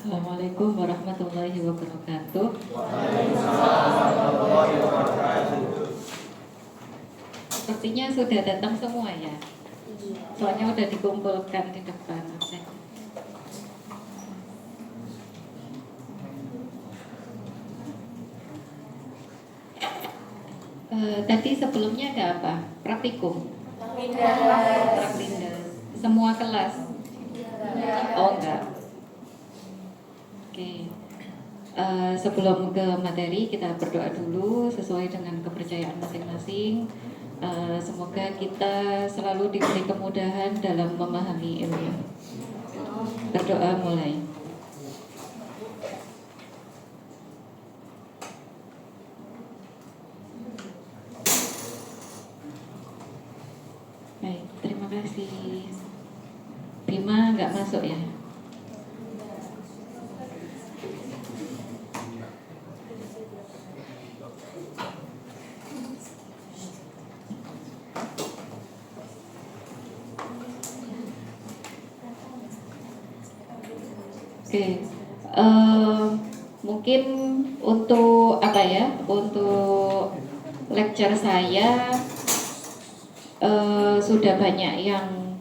Assalamualaikum warahmatullahi wabarakatuh. Sepertinya sudah datang semua ya. Soalnya sudah dikumpulkan di depan. Tadi sebelumnya ada apa? Praktikum. Praktikum. Semua kelas. Oh enggak. Oke. Sebelum ke materi kita berdoa dulu sesuai dengan kepercayaan masing-masing. Semoga kita selalu diberi kemudahan dalam memahami ilmu. Berdoa mulai. Baik, terima kasih. Bima nggak masuk ya? Oke, mungkin untuk apa ya? Untuk lecture saya sudah banyak yang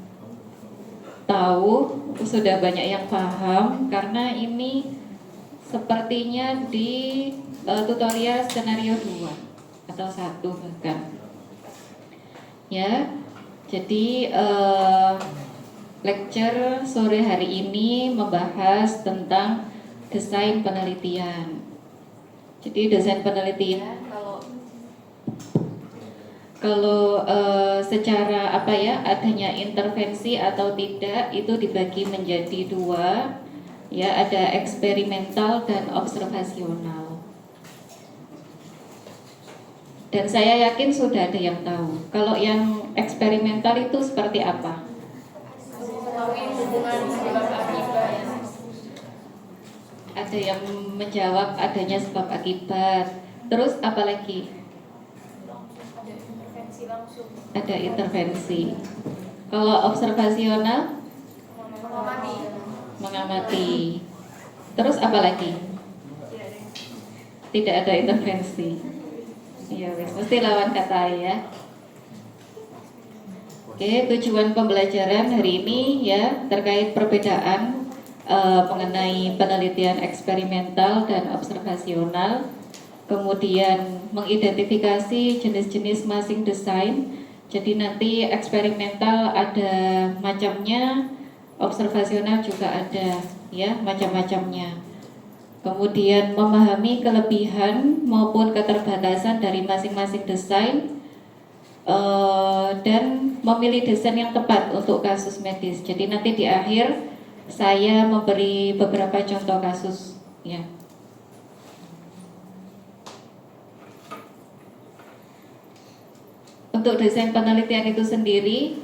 tahu, sudah banyak yang paham karena ini sepertinya di tutorial skenario 2 atau 1 bahkan. Ya, jadi lecture sore hari ini membahas tentang desain penelitian. Jadi desain penelitian kalau secara apa ya, adanya intervensi atau tidak itu dibagi menjadi 2. Ya, ada eksperimental dan observasional. Dan saya yakin sudah ada yang tahu. Kalau yang eksperimental itu seperti apa? Ada yang menjawab adanya sebab akibat. Terus apa lagi? Ada intervensi. Kalau observasional? Mengamati. Terus apa lagi? Tidak ada intervensi. Ya, mesti lawan kata ya. Oke, tujuan pembelajaran hari ini ya terkait perbedaan mengenai penelitian eksperimental dan observasional, kemudian mengidentifikasi jenis-jenis masing desain. Jadi nanti eksperimental ada macamnya, observasional juga ada ya macam-macamnya. Kemudian memahami kelebihan maupun keterbatasan dari masing-masing desain. Dan memilih desain yang tepat untuk kasus medis. Jadi nanti di akhir saya memberi beberapa contoh kasus ya. Untuk desain penelitian itu sendiri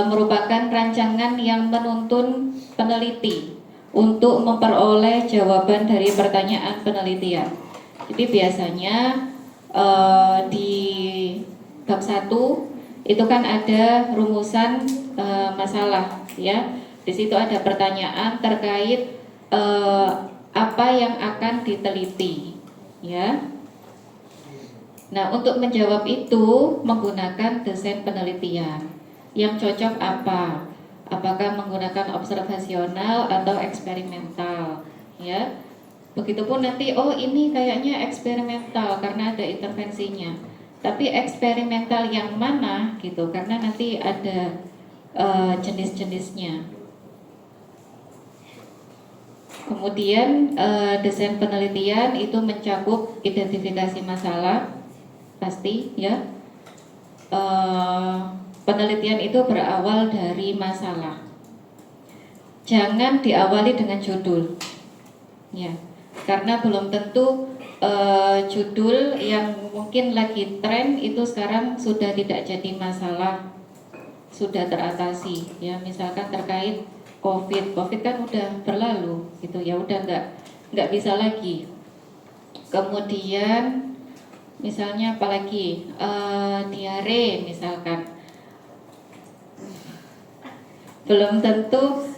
merupakan rancangan yang menuntun peneliti untuk memperoleh jawaban dari pertanyaan penelitian. Jadi biasanya di bab 1 itu kan ada rumusan masalah ya. Di situ ada pertanyaan terkait apa yang akan diteliti ya. Nah, untuk menjawab itu menggunakan desain penelitian. Yang cocok apa? Apakah menggunakan observasional atau eksperimental ya. Begitupun nanti ini kayaknya eksperimental karena ada intervensinya. Tapi eksperimental yang mana gitu, karena nanti ada jenis-jenisnya. Kemudian desain penelitian itu mencakup identifikasi masalah, pasti ya. Penelitian itu berawal dari masalah. Jangan diawali dengan judul, ya, karena belum tentu judul yang mungkin lagi tren itu sekarang sudah tidak jadi masalah, sudah teratasi, ya. Misalkan terkait COVID kan udah berlalu, gitu ya, udah nggak bisa lagi. Kemudian misalnya apalagi diare misalkan, belum tentu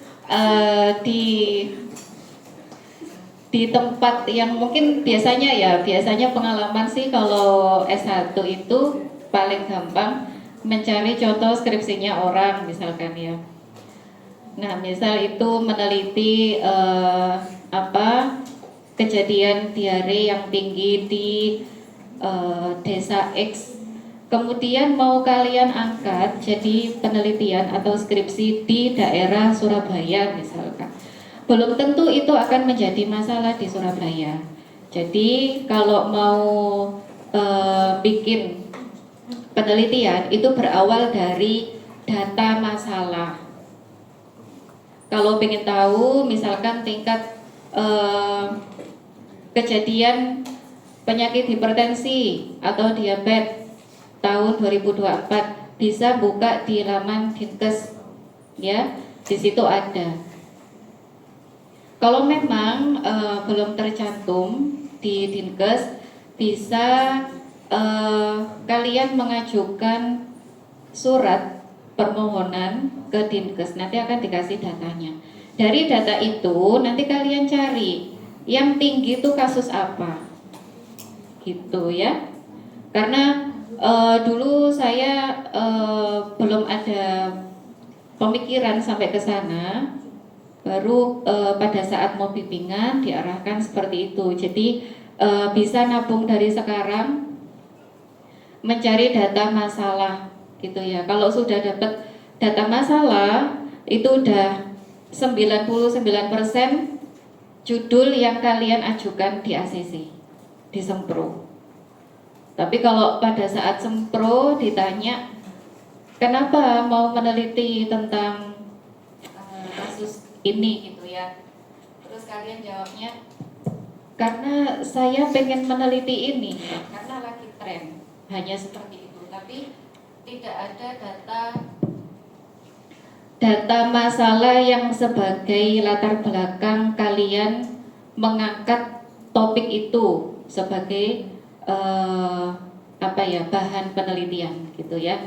di tempat yang mungkin biasanya pengalaman sih kalau S1 itu paling gampang mencari contoh skripsinya orang misalkan ya. Nah, misal itu meneliti kejadian diare yang tinggi di desa X. Kemudian mau kalian angkat jadi penelitian atau skripsi di daerah Surabaya misalkan. Belum tentu itu akan menjadi masalah di Surabaya. Jadi kalau mau bikin penelitian itu berawal dari data masalah. Kalau ingin tahu misalkan tingkat kejadian penyakit hipertensi atau diabetes tahun 2024 bisa buka di laman Dinkes, ya, di situ ada. Kalau memang belum tercantum di Dinkes, bisa kalian mengajukan surat permohonan ke Dinkes, nanti akan dikasih datanya. Dari data itu nanti kalian cari yang tinggi itu kasus apa, gitu ya. Karena dulu saya belum ada pemikiran sampai ke sana, baru pada saat mau bimbingan diarahkan seperti itu. Jadi bisa nabung dari sekarang, mencari data masalah, gitu ya. Kalau sudah dapat data masalah itu udah 99% judul yang kalian ajukan di ACC, di Sempro. Tapi kalau pada saat Sempro ditanya kenapa mau meneliti tentang kasus ini gitu ya, terus kalian jawabnya karena saya pengen meneliti ini karena lagi tren, hanya seperti itu. Tapi tidak ada data masalah yang sebagai latar belakang kalian mengangkat topik itu sebagai bahan penelitian, gitu ya.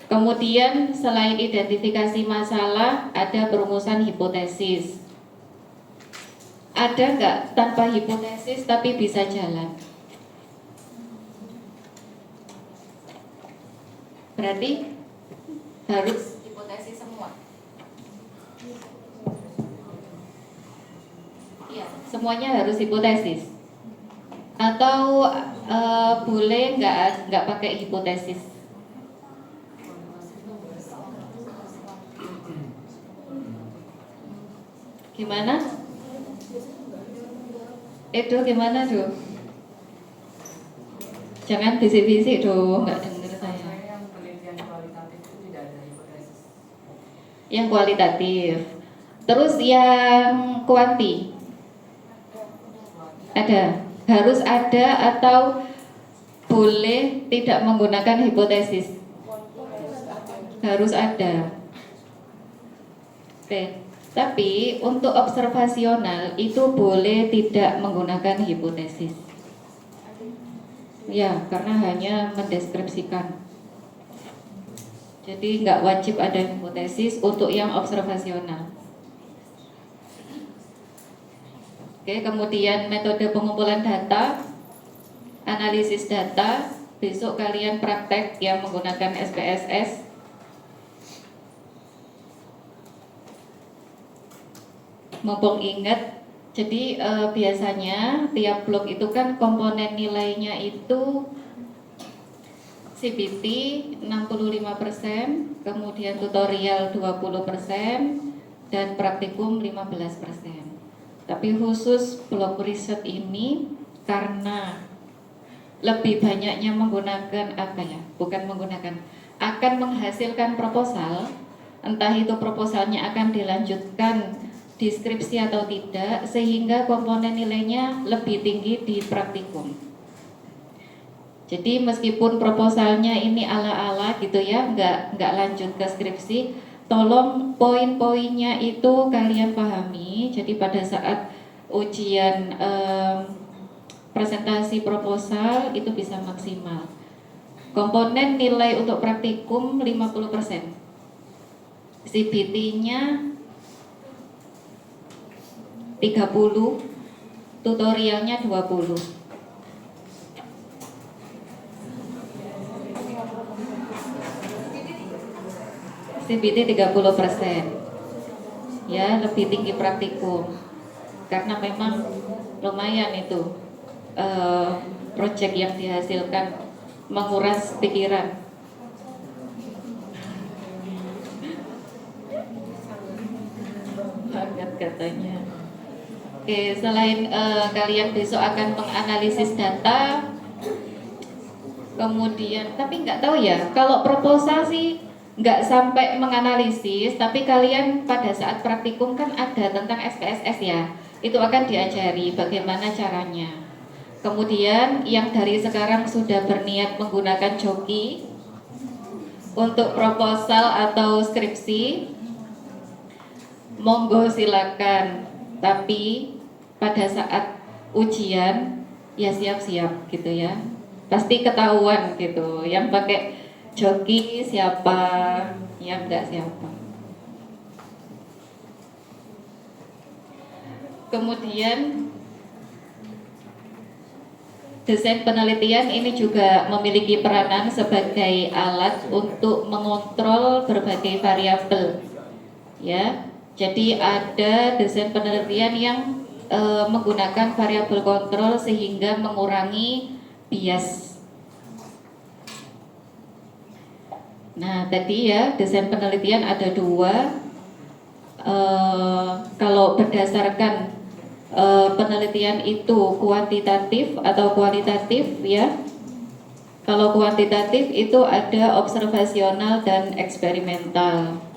Kemudian selain identifikasi masalah, ada perumusan hipotesis. Ada nggak tanpa hipotesis tapi bisa jalan? Berarti harus hipotesis semua. Iya, semuanya harus hipotesis. Atau boleh nggak pakai hipotesis? Gimana? Itu gimana tuh? Jangan bisik-bisik dong, nggak dengar saya. Yang penelitian kualitatif itu tidak ada hipotesis. Yang kualitatif. Terus yang kuanti? Ada. Harus ada atau boleh tidak menggunakan hipotesis? Harus ada. Oke. Tapi untuk observasional itu boleh tidak menggunakan hipotesis. Ya, karena hanya mendeskripsikan. Jadi nggak wajib ada hipotesis untuk yang observasional. Oke, kemudian metode pengumpulan data, analisis data. Besok kalian praktek yang menggunakan SPSS. Mumpung ingat, jadi biasanya tiap blok itu kan komponen nilainya itu CBT 65%, kemudian tutorial 20%, dan praktikum 15%. Tapi khusus blok riset ini karena lebih banyaknya menggunakan akan menghasilkan proposal, entah itu proposalnya akan dilanjutkan deskripsi atau tidak, sehingga komponen nilainya lebih tinggi di praktikum. Jadi meskipun proposalnya ini ala-ala gitu ya, nggak lanjut ke skripsi, tolong poin-poinnya itu kalian pahami. Jadi pada saat ujian presentasi proposal itu bisa maksimal. Komponen nilai untuk praktikum 50%. CBT-nya 30, tutorialnya 20. CBT 30%. Ya, lebih tinggi praktikum. Karena memang lumayan itu proyek yang dihasilkan menguras pikiran. Banget katanya. Oke, selain kalian besok akan menganalisis data, kemudian tapi nggak tahu ya, kalau proposal sih nggak sampai menganalisis, tapi kalian pada saat praktikum kan ada tentang SPSS ya, itu akan diajari bagaimana caranya. Kemudian yang dari sekarang sudah berniat menggunakan joki untuk proposal atau skripsi, monggo silakan. Tapi pada saat ujian ya siap-siap gitu ya. Pasti ketahuan gitu. Yang pakai joki siapa, yang enggak siapa. Kemudian desain penelitian ini juga memiliki peranan sebagai alat untuk mengontrol berbagai variabel. Ya, jadi ada desain penelitian yang menggunakan variabel kontrol sehingga mengurangi bias. Nah, tadi ya desain penelitian ada dua. Kalau berdasarkan penelitian itu kuantitatif atau kualitatif ya. Kalau kuantitatif itu ada observasional dan eksperimental.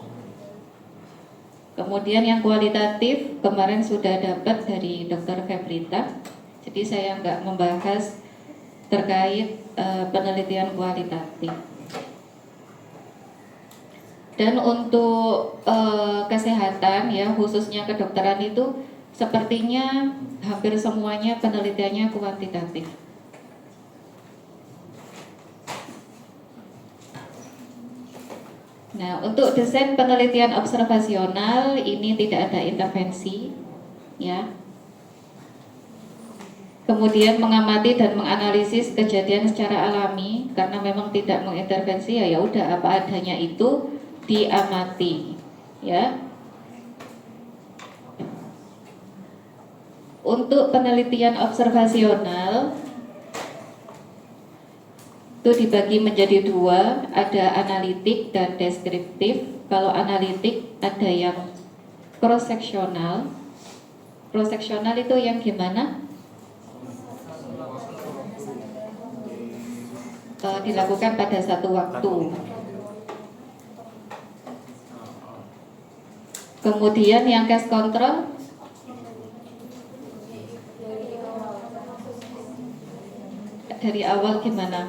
Kemudian yang kualitatif kemarin sudah dapat dari Dr. Febrita. Jadi saya nggak membahas terkait penelitian kualitatif. Dan untuk kesehatan ya, khususnya kedokteran itu sepertinya hampir semuanya penelitiannya kuantitatif. Nah, untuk desain penelitian observasional ini tidak ada intervensi, ya. Kemudian mengamati dan menganalisis kejadian secara alami, karena memang tidak mengintervensi ya udah apa adanya itu diamati, ya. Untuk penelitian observasional itu dibagi menjadi dua, ada analitik dan deskriptif. Kalau analitik ada yang cross seksional. Cross seksional itu yang gimana? Dilakukan pada satu waktu. Kemudian yang case control dari awal gimana?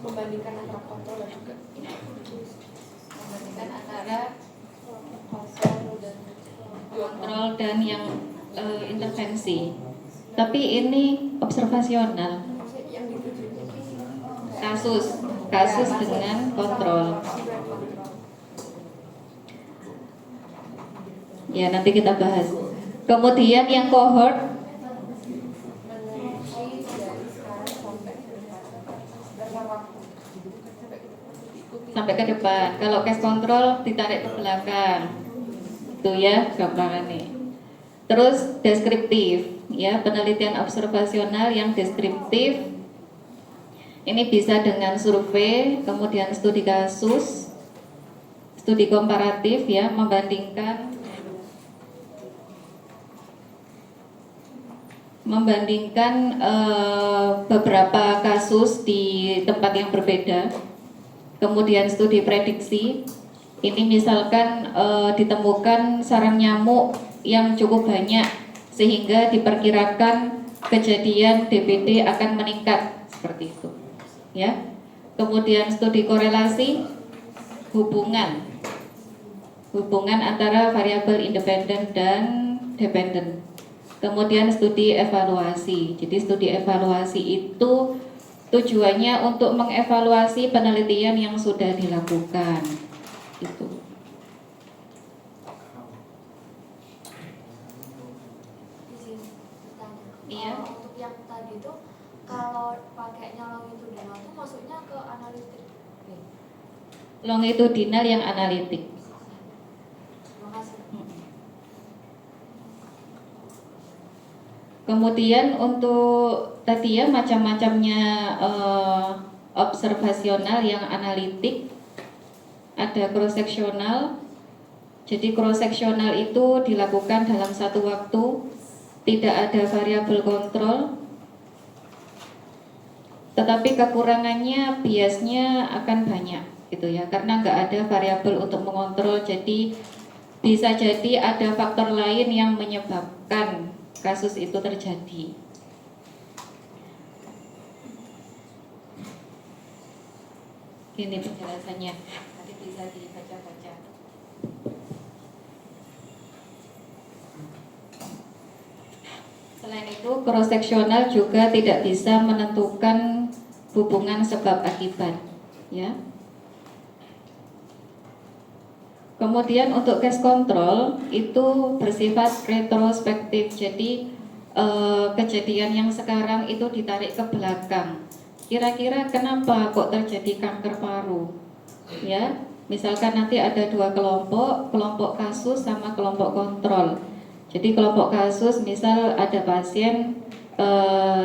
Membandingkan antara kontrol dan juga membandingkan antara kontrol dan yang intervensi. Tapi ini observasional. Kasus dengan kontrol. Ya, nanti kita bahas. Kemudian yang cohort sampai ke depan. Kalau case control ditarik ke belakang. Itu ya gambarannya. Terus deskriptif, ya, penelitian observasional yang deskriptif. Ini bisa dengan survei, kemudian studi kasus, studi komparatif ya, membandingkan beberapa kasus di tempat yang berbeda. Kemudian studi prediksi, ini misalkan ditemukan sarang nyamuk yang cukup banyak sehingga diperkirakan kejadian DBD akan meningkat, seperti itu ya. Kemudian studi korelasi, hubungan antara variabel independen dan dependen. Kemudian studi evaluasi. Jadi studi evaluasi itu tujuannya untuk mengevaluasi penelitian yang sudah dilakukan. Itu. Izin bertanya. Iya. Untuk yang tadi itu kalau pakainya longitudinal itu masuknya ke analitik. Oke. Longitudinal yang analitik. Terima kasih. Kemudian untuk tadi ya macam-macamnya observasional yang analitik, ada cross seksional. Jadi cross seksional itu dilakukan dalam satu waktu, tidak ada variabel kontrol. Tetapi kekurangannya biasnya akan banyak gitu ya, karena nggak ada variabel untuk mengontrol. Jadi bisa jadi ada faktor lain yang menyebabkan kasus itu terjadi. Ini penjelasannya, nanti bisa dibaca-baca. Selain itu, cross seksional juga tidak bisa menentukan hubungan sebab akibat, ya. Kemudian untuk case control itu bersifat retrospektif. Jadi kejadian yang sekarang itu ditarik ke belakang. Kira-kira kenapa kok terjadi kanker paru? Ya, misalkan nanti ada dua kelompok, kelompok kasus sama kelompok kontrol. Jadi kelompok kasus misal ada pasien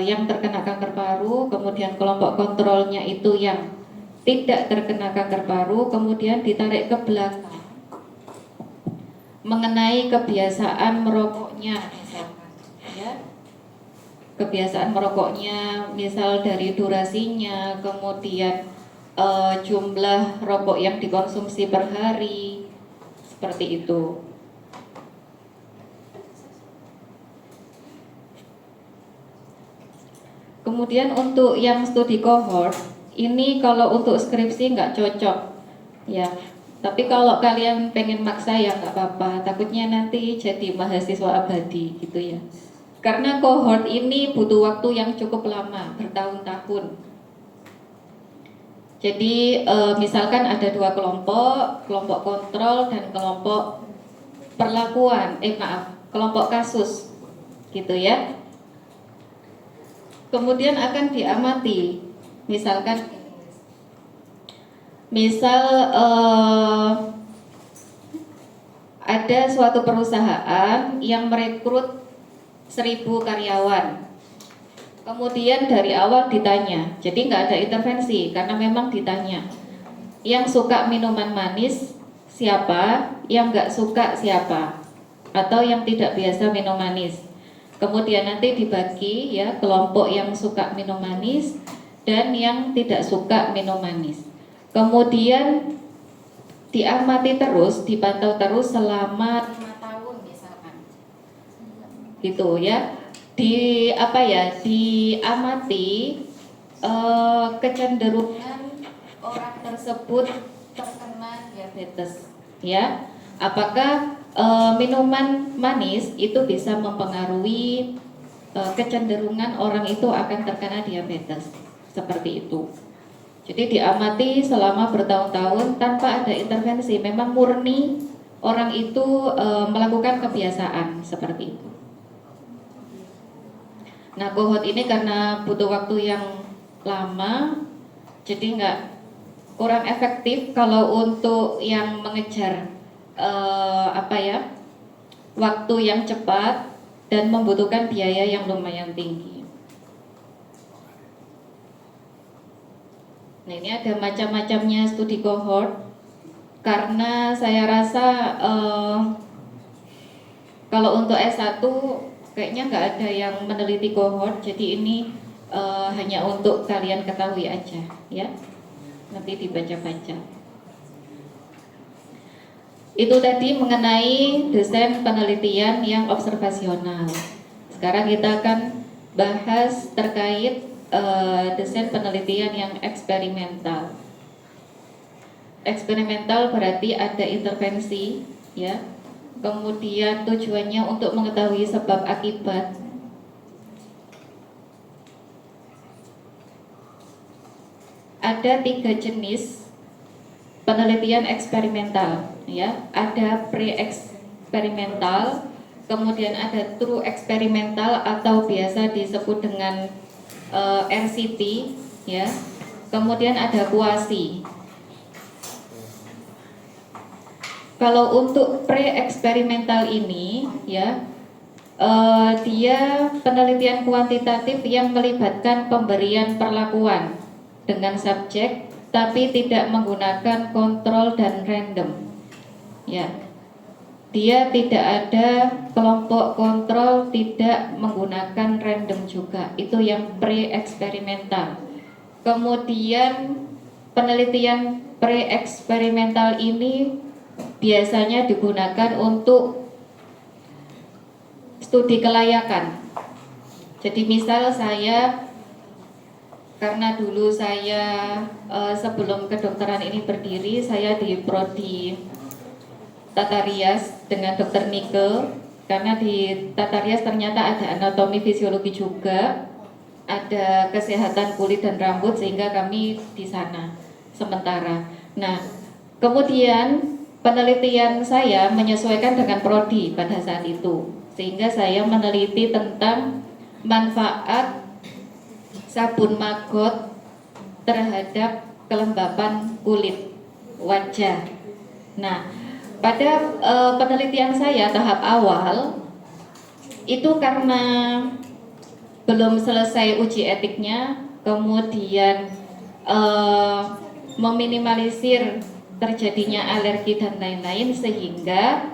yang terkena kanker paru, kemudian kelompok kontrolnya itu yang tidak terkena kanker paru, kemudian ditarik ke belakang mengenai kebiasaan merokoknya misalkan, ya. Kebiasaan merokoknya misal dari durasinya, kemudian jumlah rokok yang dikonsumsi per hari, seperti itu. Kemudian untuk yang studi cohort, ini kalau untuk skripsi nggak cocok, ya. Tapi kalau kalian pengen maksa ya nggak apa-apa. Takutnya nanti jadi mahasiswa abadi gitu ya. Karena cohort ini butuh waktu yang cukup lama, bertahun-tahun. Jadi misalkan ada dua kelompok, kelompok kontrol dan kelompok perlakuan, kelompok kasus, gitu ya. Kemudian akan diamati, misalkan ada suatu perusahaan yang merekrut 1000 karyawan. Kemudian dari awal ditanya, jadi nggak ada intervensi karena memang ditanya. Yang suka minuman manis siapa, yang nggak suka siapa, atau yang tidak biasa minum manis. Kemudian nanti dibagi ya, kelompok yang suka minum manis dan yang tidak suka minum manis. Kemudian diamati terus, dipantau terus selama 5 tahun misalkan, gitu ya. Diamati kecenderungan orang tersebut terkena diabetes, ya. Apakah minuman manis itu bisa mempengaruhi kecenderungan orang itu akan terkena diabetes, seperti itu. Jadi diamati selama bertahun-tahun tanpa ada intervensi. Memang murni orang itu melakukan kebiasaan seperti itu. Nah, cohort ini karena butuh waktu yang lama, jadi kurang efektif kalau untuk yang mengejar waktu yang cepat dan membutuhkan biaya yang lumayan tinggi. Nah, ini ada macam-macamnya studi cohort. karena saya rasa kalau untuk S1 kayaknya nggak ada yang meneliti kohort, jadi ini hanya untuk kalian ketahui aja ya, nanti dibaca-baca. Itu tadi mengenai desain penelitian yang observasional. Sekarang kita akan bahas terkait desain penelitian yang eksperimental. Eksperimental berarti ada intervensi ya. Kemudian tujuannya untuk mengetahui sebab akibat. Ada 3 jenis penelitian eksperimental ya. Ada pre-eksperimental, kemudian ada true eksperimental atau biasa disebut dengan RCT ya. Kemudian ada kuasi. Kalau untuk pre-eksperimental ini ya, dia penelitian kuantitatif yang melibatkan pemberian perlakuan dengan subjek tapi tidak menggunakan kontrol dan random ya. Dia tidak ada kelompok kontrol, tidak menggunakan random juga. Itu yang pre-eksperimental. Kemudian penelitian pre-eksperimental ini biasanya digunakan untuk studi kelayakan. Jadi misal saya, karena dulu saya sebelum kedokteran ini berdiri, saya di prodi Tata Rias dengan Dr. Nike, karena di Tata Rias ternyata ada anatomi fisiologi juga, ada kesehatan kulit dan rambut, sehingga kami di sana sementara. Nah, kemudian penelitian saya menyesuaikan dengan prodi pada saat itu, sehingga saya meneliti tentang manfaat sabun maggot terhadap kelembapan kulit wajah. Nah, pada penelitian saya tahap awal itu karena belum selesai uji etiknya, kemudian meminimalisir terjadinya alergi dan lain-lain, sehingga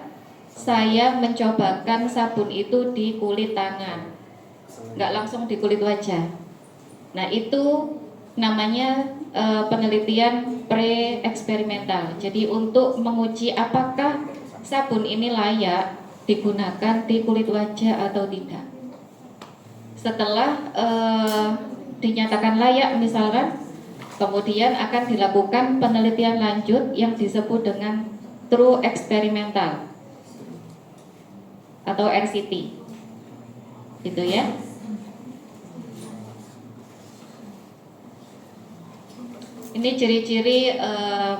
saya mencobakan sabun itu di kulit tangan, nggak langsung di kulit wajah. Nah, itu namanya penelitian pre-eksperimental. Jadi untuk menguji apakah sabun ini layak digunakan di kulit wajah atau tidak. Setelah dinyatakan layak misalkan, kemudian akan dilakukan penelitian lanjut yang disebut dengan true eksperimental atau RCT, gitu ya. Ini ciri-ciri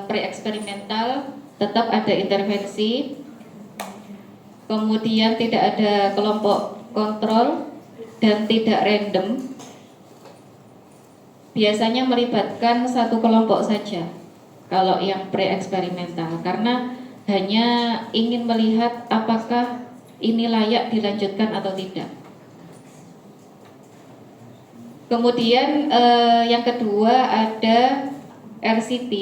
pre-eksperimental, tetap ada intervensi, kemudian tidak ada kelompok kontrol dan tidak random. Biasanya melibatkan satu kelompok saja kalau yang pre-eksperimental, karena hanya ingin melihat apakah ini layak dilanjutkan atau tidak. Kemudian yang kedua ada RCT,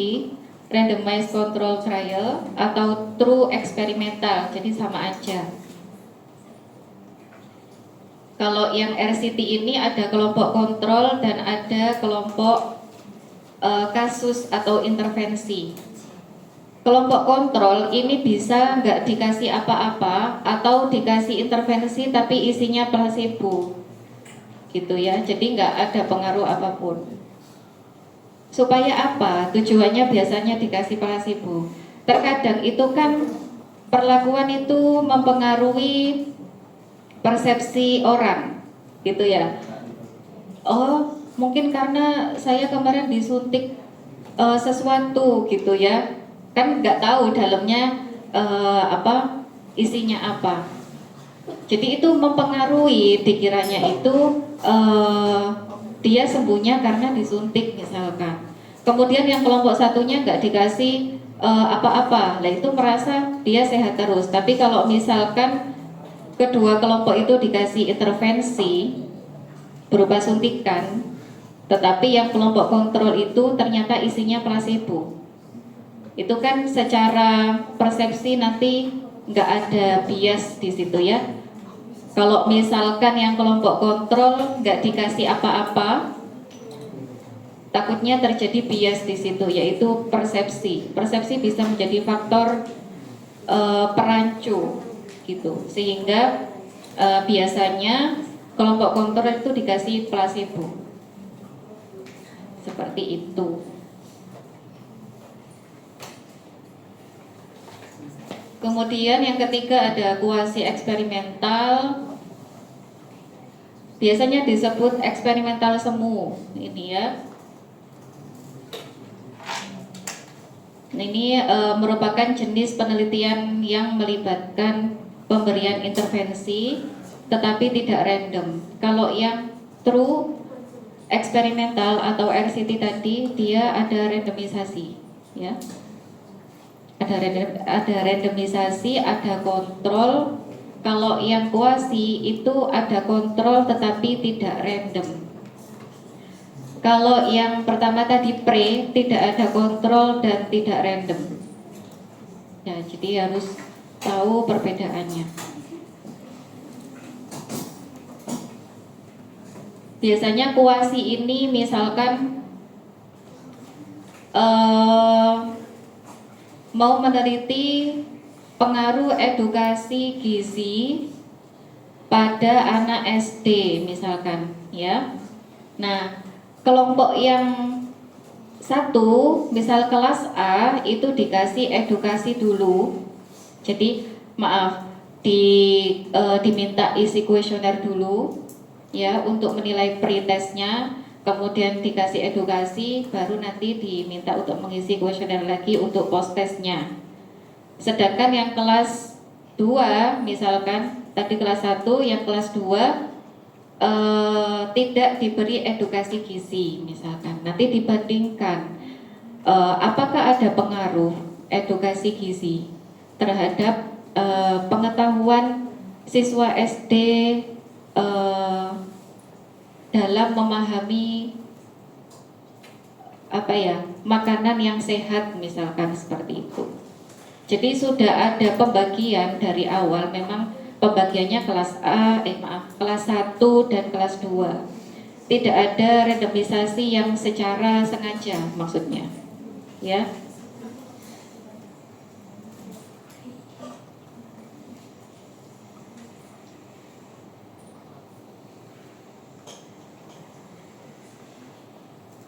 Randomized Control Trial, atau True Eksperimental, jadi sama aja. Kalau yang RCT ini ada kelompok kontrol dan ada kelompok kasus atau intervensi. Kelompok kontrol ini bisa nggak dikasih apa-apa atau dikasih intervensi tapi isinya placebo, gitu ya. Jadi nggak ada pengaruh apapun. Supaya apa? Tujuannya biasanya dikasih placebo. Terkadang itu kan perlakuan itu mempengaruhi persepsi orang, gitu ya. Oh, mungkin karena saya kemarin disuntik sesuatu, gitu ya. Kan nggak tahu dalamnya apa, isinya apa. Jadi itu mempengaruhi pikirannya itu. Dia sembuhnya karena disuntik misalkan. Kemudian yang kelompok satunya nggak dikasih apa-apa, lah itu merasa dia sehat terus. Tapi kalau misalkan kedua kelompok itu dikasih intervensi berupa suntikan, tetapi yang kelompok kontrol itu ternyata isinya placebo, Itu kan secara persepsi nanti nggak ada bias di situ ya. Kalau misalkan yang kelompok kontrol nggak dikasih apa-apa, takutnya terjadi bias di situ, yaitu persepsi. Persepsi bisa menjadi faktor perancu gitu, sehingga biasanya kelompok kontrol itu dikasih placebo seperti itu. Kemudian yang ketiga ada kuasi eksperimental, biasanya disebut eksperimental semu ini ya. Ini merupakan jenis penelitian yang melibatkan pemberian intervensi tetapi tidak random. Kalau yang true eksperimental atau RCT tadi dia ada randomisasi ya. Ada randomisasi, ada kontrol. Kalau yang kuasi itu ada kontrol tetapi tidak random. Kalau yang pertama tadi pre, tidak ada kontrol dan tidak random. Ya, jadi harus tahu perbedaannya. Biasanya kuasi ini misalkan mau meneliti pengaruh edukasi gizi pada anak SD misalkan ya. Nah, kelompok yang satu, misal kelas A itu dikasih edukasi dulu. Jadi maaf, diminta isi kuesioner dulu ya untuk menilai pretestnya, kemudian dikasih edukasi, baru nanti diminta untuk mengisi kuesioner lagi untuk post-testnya. Sedangkan yang kelas 2 misalkan tadi kelas 1, yang kelas 2 tidak diberi edukasi gizi misalkan. Nanti dibandingkan apakah ada pengaruh edukasi gizi terhadap pengetahuan siswa SD dalam memahami makanan yang sehat misalkan seperti itu. Jadi sudah ada pembagian dari awal, memang pembagiannya kelas kelas 1 dan kelas 2. Tidak ada randomisasi yang secara sengaja maksudnya. Ya.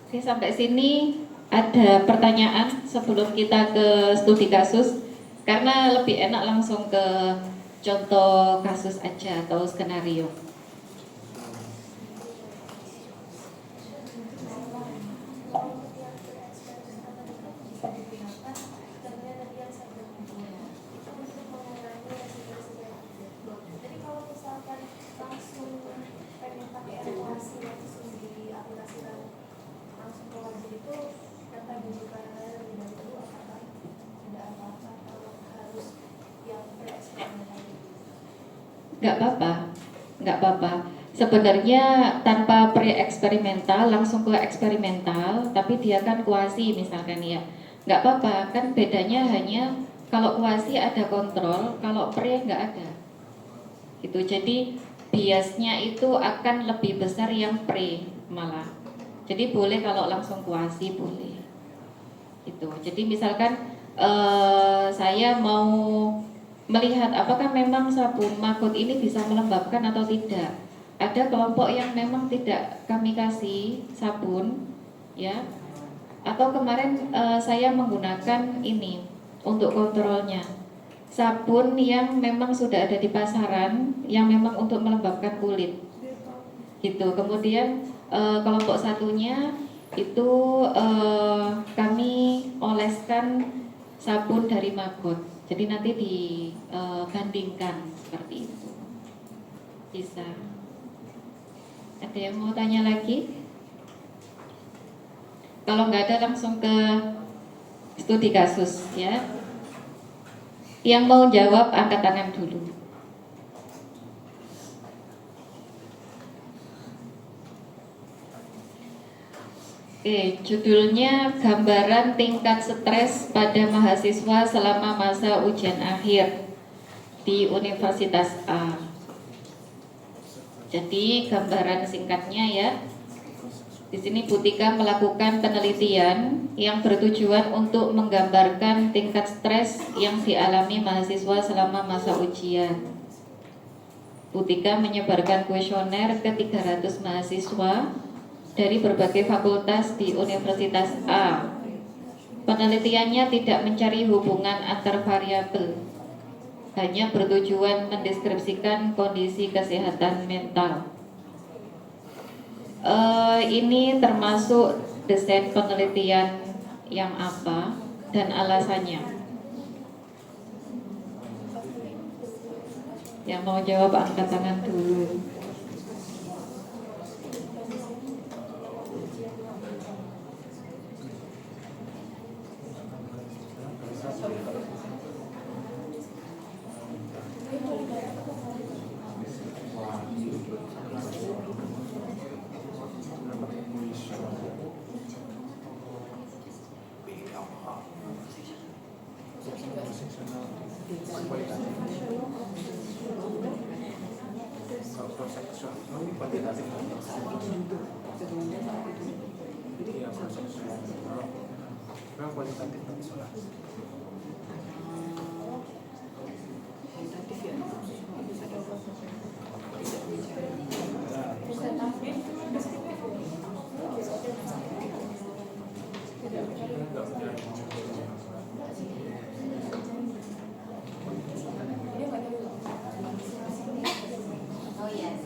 Oke, sampai sini ada pertanyaan sebelum kita ke studi kasus? Karena lebih enak langsung ke contoh kasus aja atau skenario. Nggak apa-apa. Sebenarnya tanpa pre-eksperimental langsung ke eksperimental, tapi dia kan kuasi misalkan ya. Nggak apa-apa, kan bedanya hanya kalau kuasi ada kontrol, kalau pre nggak ada. Gitu. Jadi biasnya itu akan lebih besar yang pre malah. Jadi boleh kalau langsung kuasi boleh. Gitu. Jadi misalkan saya mau melihat apakah memang sabun Magot ini bisa melembabkan atau tidak. Ada kelompok yang memang tidak kami kasih sabun, ya. Atau kemarin saya menggunakan ini untuk kontrolnya, sabun yang memang sudah ada di pasaran, yang memang untuk melembabkan kulit, gitu. Kemudian kelompok satunya itu kami oleskan sabun dari Magot. Jadi nanti dibandingkan seperti itu. Bisa. Ada yang mau tanya lagi? Kalau nggak ada langsung ke studi kasus ya. Yang mau jawab angkat tangan dulu. Oke, judulnya gambaran tingkat stres pada mahasiswa selama masa ujian akhir di Universitas A. Jadi gambaran singkatnya ya. Di sini Butika melakukan penelitian yang bertujuan untuk menggambarkan tingkat stres yang dialami mahasiswa selama masa ujian. Butika menyebarkan kuesioner ke 300 mahasiswa dari berbagai fakultas di Universitas A. Penelitiannya tidak mencari hubungan antar variabel, hanya bertujuan mendeskripsikan kondisi kesehatan mental. Ini termasuk desain penelitian yang apa dan alasannya. Yang mau jawab angkat tangan dulu.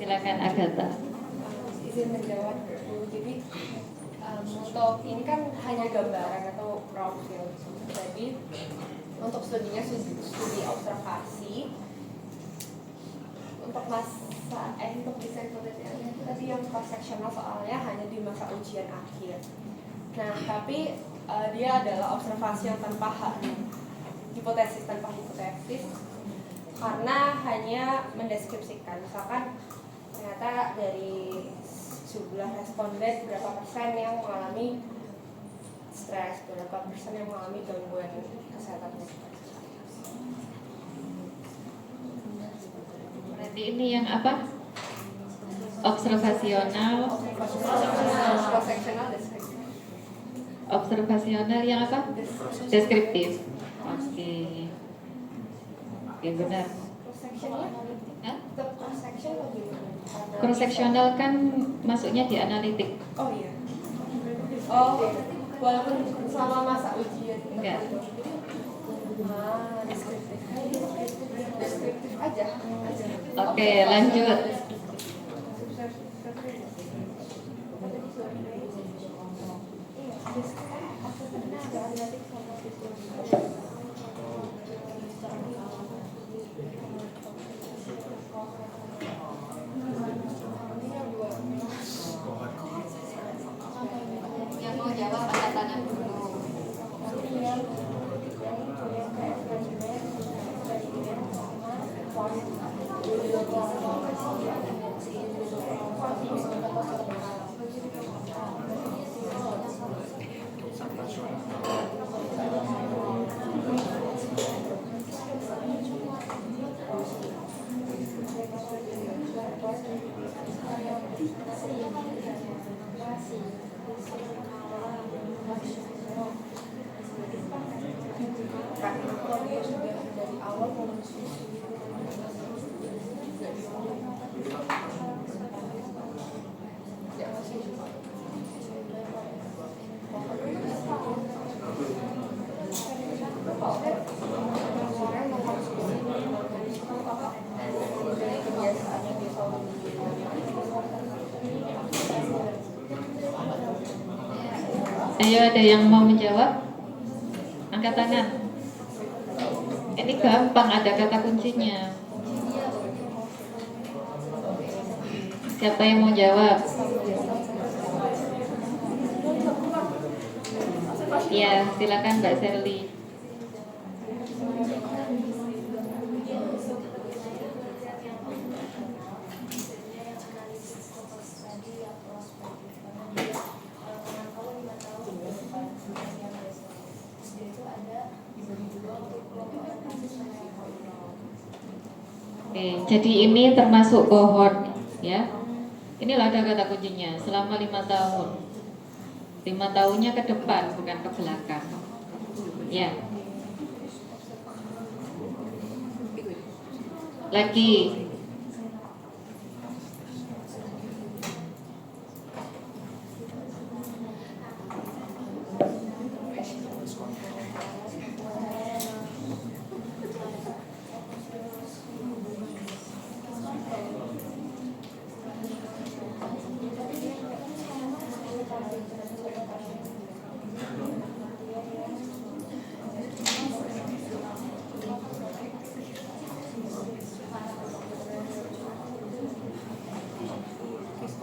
Silakan Agatha. Izin menjawab Bu. Jadi untuk ini kan hanya gambaran atau profil. Jadi untuk studinya studi observasi. Untuk untuk desain penelitiannya itu tadi yang cross sectional soalnya hanya di masa ujian akhir. Nah tapi dia adalah observasi yang tanpa hipotesis karena hanya mendeskripsikan misalkan ternyata dari jumlah responden berapa persen yang mengalami stres, berapa persen yang mengalami gangguan kesehatan mental. Berarti ini yang apa? Observasional. Observasional yang apa? Deskriptif. Oke. Oke, benar. Cross sectional kan masuknya di analitik. Oh iya. Oh, walaupun selama masa ujian. Enggak. Deskriptif aja. Oke, lanjut. Yang mau jawab angkat tangan dulu. Dari awal Ayo, ada yang mau menjawab? Angkat tangan. Ini gampang, ada kata kuncinya. Siapa yang mau jawab? Ya, silakan Mbak Sherly. Oke, jadi ini termasuk cohort ya. Inilah ada kata kuncinya selama 5 tahun. 5 tahunnya ke depan bukan ke belakang. Ya. Lagi.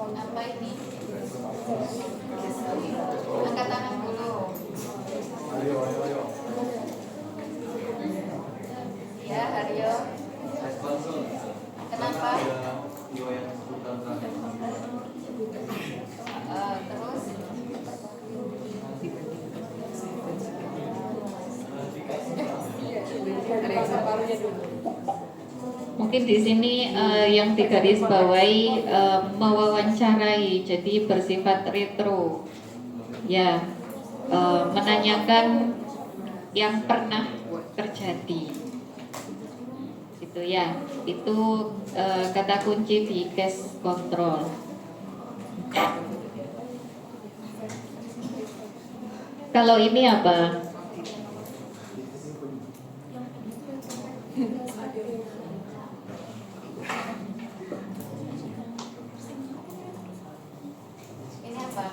Apa ini? Angkat tangan dulu. Ya, Aryo. Kenapa? Terus? Mungkin di sini yang digarisbawahi mewawancarai, jadi bersifat retro, ya, menanyakan yang pernah terjadi, gitu ya. Itu kata kunci di case control. Kalau ini apa? Ini apa?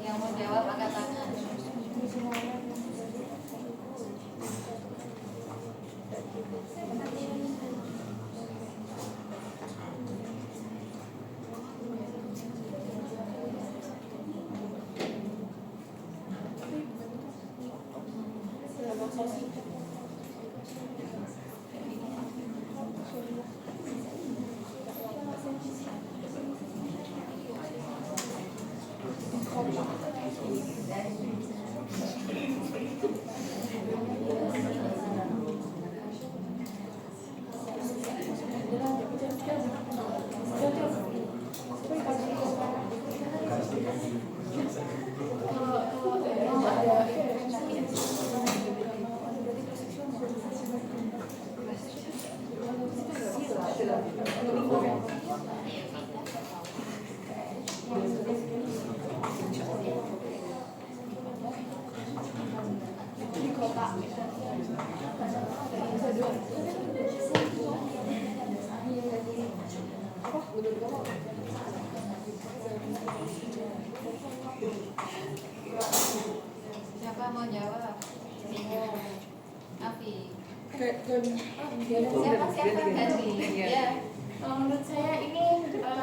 Yang mau jawab angkat tangan. Siapa mau jawab? Afi. Siapa ganti? Ya. Menurut saya ini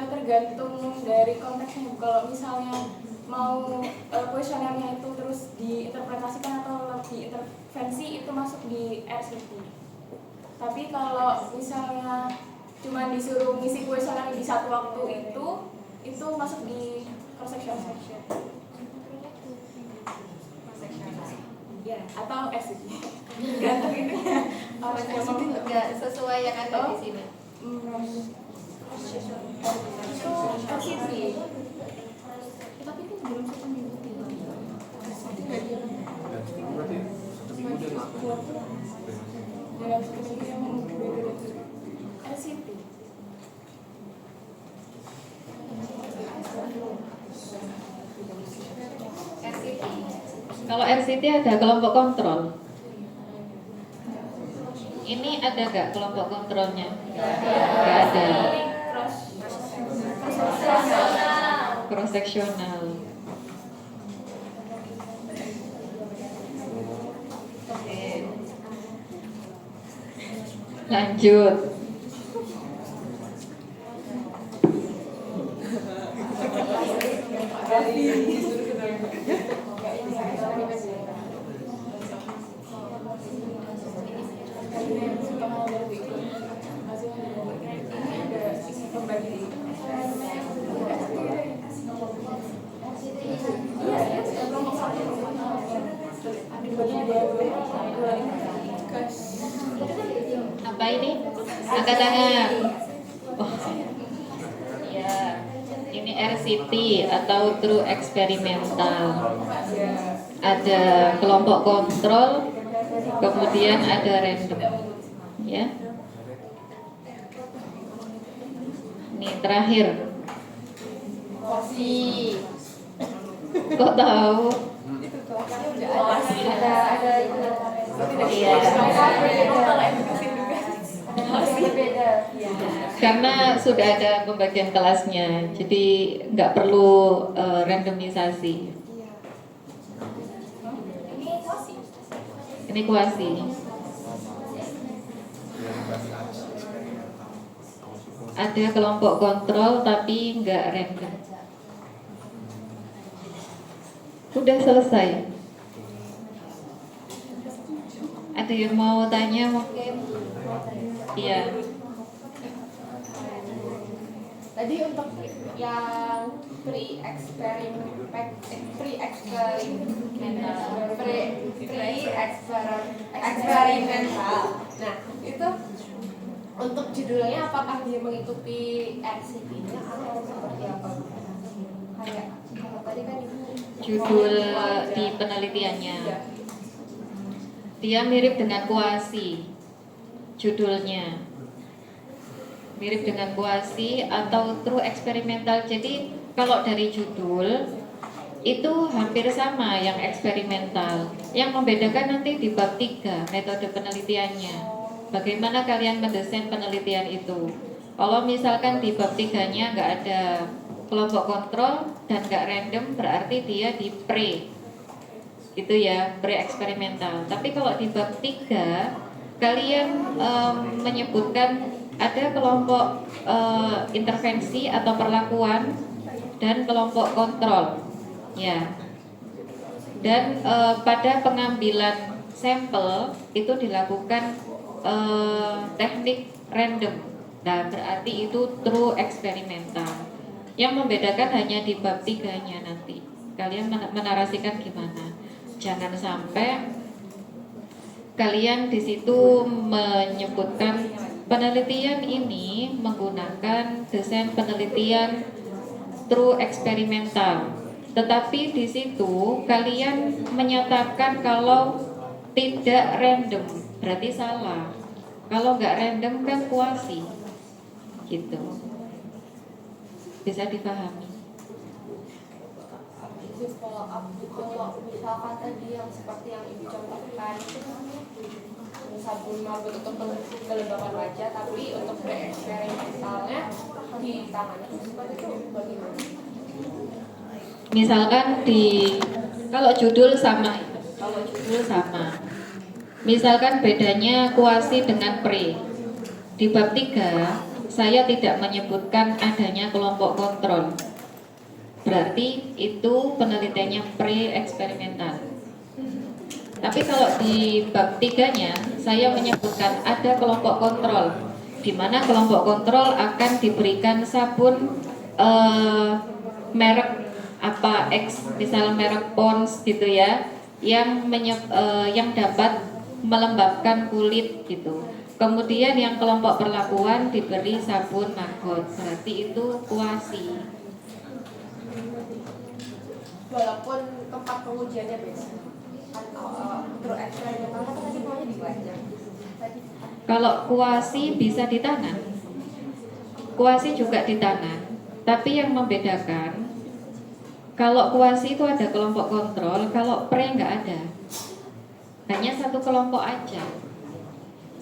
tergantung dari konteksnya. Kalau misalnya mau kuesionernya itu terus diinterpretasikan atau diintervensi, itu masuk di RCT. Tapi kalau misalnya cuma disuruh ngisi kuesioner di satu waktu itu masuk di cross section. Ya, atau RCT. Gantung itu ya. Enggak sesuai yang ada di sini. Itu RCT. Tapi kan belum 1 minggu. Berarti 1 minggu dia ngapain? Dalam 1 minggu yang RCT. RCT. Kalau RCT ada kelompok kontrol. Ini ada gak kelompok kontrolnya? Gak ada. Cross seksional. Oke. Lanjut. Apa ini? Angkat tangan. Oh. Ya. Ini RCT atau True Experimental. Ada kelompok kontrol, kemudian ada random. Ya. Ini terakhir. Kok tahu? Ada itu. Iya. Berbeda. Karena sudah ada pembagian kelasnya, jadi nggak perlu randomisasi. Ini kuasi. Ada kelompok kontrol tapi nggak random. Udah selesai. Ada yang mau tanya mungkin? Iya. Tadi untuk yang eksperimental. Nah, itu untuk judulnya apakah dia mengikuti RCP-nya atau seperti apa? Kayak kalau tadi kan ibu Judul di penelitiannya. Dia mirip dengan kuasi. Judulnya mirip dengan kuasi atau true eksperimental. Jadi kalau dari judul itu hampir sama yang eksperimental. Yang membedakan nanti di bab 3 metode penelitiannya. Bagaimana kalian mendesain penelitian itu. Kalau misalkan di bab 3-nya nggak ada kelompok kontrol dan nggak random, berarti dia di pre. Itu ya, pre eksperimental. Tapi kalau di bab 3 kalian menyebutkan ada kelompok intervensi atau perlakuan dan kelompok kontrol, ya. Dan pada pengambilan sampel itu dilakukan teknik random. Nah, berarti itu true eksperimental. Yang membedakan hanya di bab 3-nya nanti. Kalian menarasikan gimana? Jangan sampai kalian di situ menyebutkan penelitian ini menggunakan desain penelitian true eksperimental, tetapi di situ kalian menyatakan kalau tidak random, berarti salah. Kalau nggak random kan kuasi, gitu. Bisa dipahami? kalau misalkan tadi yang seperti yang ibu contohkan sabun mabuk untuk kelembapan wajah, tapi untuk eksperimentalnya di tangan itu seperti itu bagaimana? Misalkan kalau judul sama, misalkan bedanya kuasi dengan pre. Di bab 3 saya tidak menyebutkan adanya kelompok kontrol, berarti itu penelitiannya pre eksperimental. Tapi kalau di bab 3-nya saya menyebutkan ada kelompok kontrol, di mana kelompok kontrol akan diberikan sabun merek apa X, misal merek Pond's gitu ya, yang dapat melembabkan kulit gitu. Kemudian yang kelompok perlakuan diberi sabun Margot, berarti itu kuasi. Walaupun tempat pengujiannya beda. True eksperimental kan tadi semuanya di wajah. Kalau kuasi bisa di tangan, kuasi juga di tangan. Tapi yang membedakan, kalau kuasi itu ada kelompok kontrol, kalau pre nggak ada. Hanya satu kelompok aja.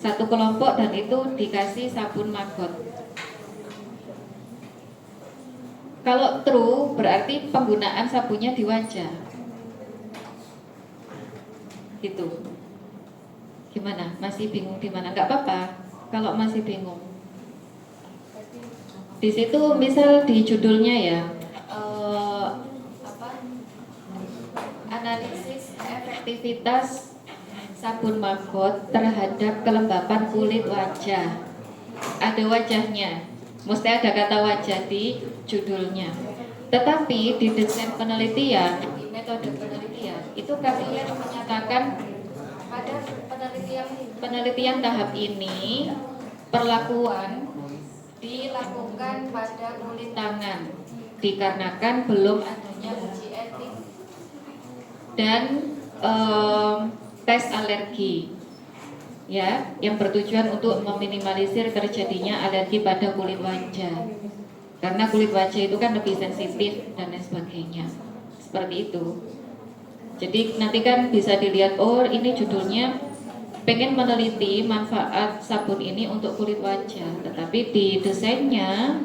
Satu kelompok dan itu dikasih sabun Margot. Kalau true berarti penggunaan sabunnya di wajah. Gitu. Gimana? Masih bingung di mana? Nggak apa-apa kalau masih bingung. Di situ misal di judulnya ya Analisis efektivitas sabun Margot terhadap kelembapan kulit wajah. Ada wajahnya, mesti ada kata wajah di judulnya. Tetapi di desain penelitian, di metode penelitian, itu kalian menyatakan pada penelitian tahap ini perlakuan dilakukan pada kulit tangan dikarenakan belum adanya uji etik dan tes alergi, ya, yang bertujuan untuk meminimalisir terjadinya alergi pada kulit wajah, karena kulit wajah itu kan lebih sensitif dan lain sebagainya, seperti itu. Jadi nanti kan bisa dilihat, oh ini judulnya pengen meneliti manfaat sabun ini untuk kulit wajah, tetapi di desainnya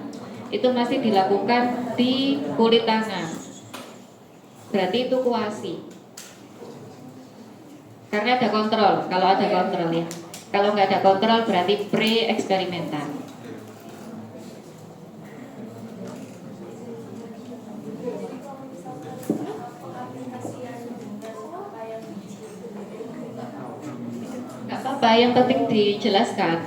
itu masih dilakukan di kulit tangan, berarti itu kuasi. Karena ada kontrol, kalau ada kontrol ya. Kalau nggak ada kontrol berarti pre-eksperimental. Nggak apa-apa, yang penting dijelaskan.